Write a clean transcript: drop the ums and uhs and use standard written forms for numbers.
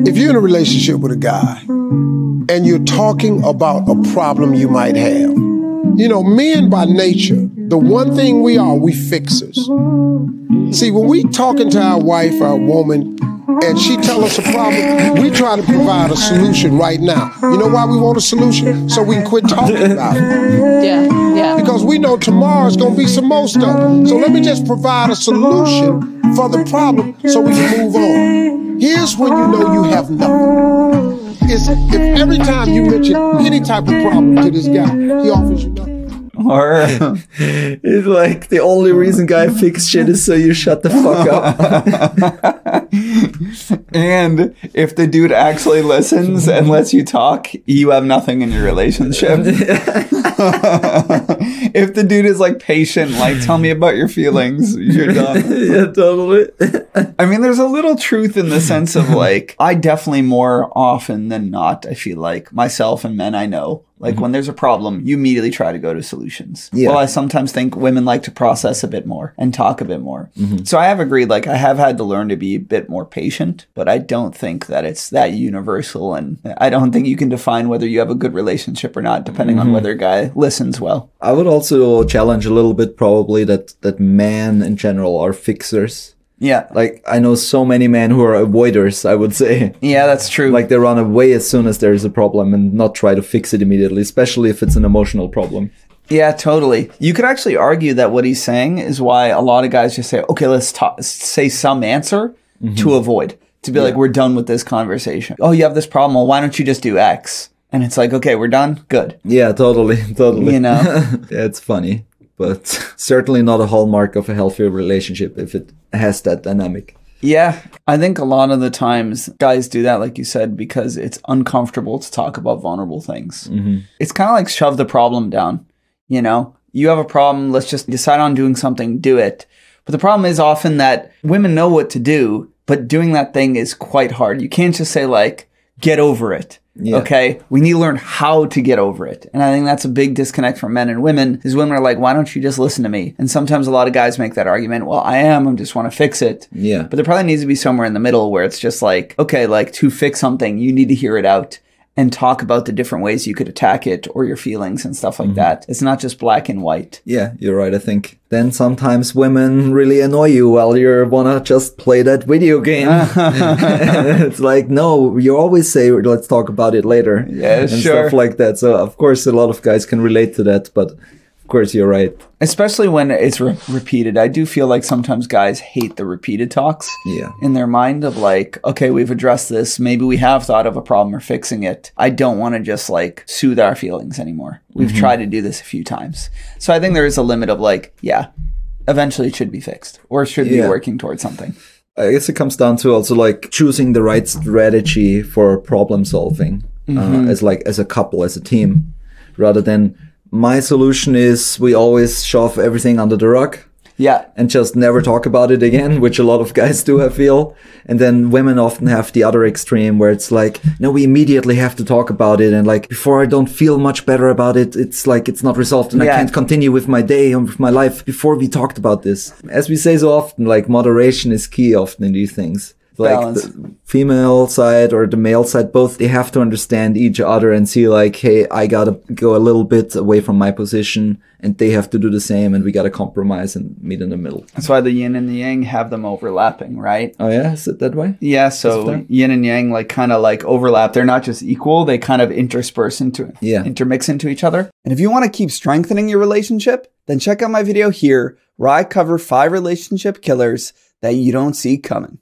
If you're in a relationship with a guy and you're talking about a problem you might have, you know, men by nature, the one thing we are, we fixers. See, when we talking to our wife, our woman, and she tell us a problem, we try to provide a solution right now. You know why we want a solution? So we can quit talking about it. Yeah. Because we know tomorrow's gonna be some more stuff. So let me just provide a solution for the problem so we can move on. Here's when you know you have nothing. It's if every time you mention any type of problem to this guy, he offers you nothing. Or it's like the only reason guy fix shit is so you shut the fuck up. And if the dude actually listens and lets you talk, you have nothing in your relationship. If the dude is like patient, like tell me about your feelings, you're done. Yeah, totally. I mean, there's a little truth in the sense of like, I definitely more often than not, I feel like myself and men I know, like when there's a problem, you immediately try to go to solutions. Yeah. Well, I sometimes think women like to process a bit more and talk a bit more. So I have agreed, like I have had to learn to be a bit more patient, but I don't think that it's that universal. And I don't think you can define whether you have a good relationship or not, depending on whether a guy listens well. I would also challenge a little bit probably that men in general are fixers. Yeah. Like, I know so many men who are avoiders, I would say. Yeah, that's true. Like, they run away as soon as there's a problem and not try to fix it immediately, especially if it's an emotional problem. Yeah, totally. You could actually argue that what he's saying is why a lot of guys just say, okay, let's say some answer to avoid. To be like, we're done with this conversation. Oh, you have this problem. Well, why don't you just do X? And it's like, okay, we're done. Good. Yeah, totally. You know? Yeah, it's funny. But certainly not a hallmark of a healthy relationship if it has that dynamic. Yeah, I think a lot of the times guys do that, like you said, because it's uncomfortable to talk about vulnerable things. It's kind of like shove the problem down. You know, you have a problem. Let's just decide on doing something. Do it. But the problem is often that women know what to do, but doing that thing is quite hard. You can't just say like, get over it. Yeah. Okay, we need to learn how to get over it. And I think that's a big disconnect from men and women, is women are like, why don't you just listen to me? And sometimes a lot of guys make that argument, well, I just want to fix it. Yeah. But there probably needs to be somewhere in the middle where it's just like, okay, like to fix something, you need to hear it out and talk about the different ways you could attack it or your feelings and stuff like that. It's not just black and white. Yeah, you're right, I think. Then sometimes women really annoy you while you want to just play that video game. It's like, no, you always say, let's talk about it later. Yeah, and sure. stuff like that. So, of course, a lot of guys can relate to that, but of course, you're right. Especially when it's repeated. I do feel like sometimes guys hate the repeated talks in their mind of like, okay, we've addressed this. Maybe we have thought of a problem or fixing it. I don't want to just like soothe our feelings anymore. We've tried to do this a few times. So I think there is a limit of like, yeah, eventually it should be fixed or should be working towards something. I guess it comes down to also like choosing the right strategy for problem solving as a couple, as a team, rather than my solution is we always shove everything under the rug. Yeah. And just never talk about it again, which a lot of guys do, I feel. And then women often have the other extreme where it's like, no, we immediately have to talk about it. And like, before I don't feel much better about it, it's like, it's not resolved and I can't continue with my day and with my life before we talked about this. As we say so often, like moderation is key often in these things. Like balance. The female side or the male side, both, they have to understand each other and see like, hey, I gotta go a little bit away from my position and they have to do the same and we gotta compromise and meet in the middle. That's why the yin and the yang have them overlapping, right? Oh yeah? Is it that way? Yeah, so yin and yang like kind of like overlap. They're not just equal, they kind of intermix into each other. And if you want to keep strengthening your relationship, then check out my video here where I cover 5 relationship killers that you don't see coming.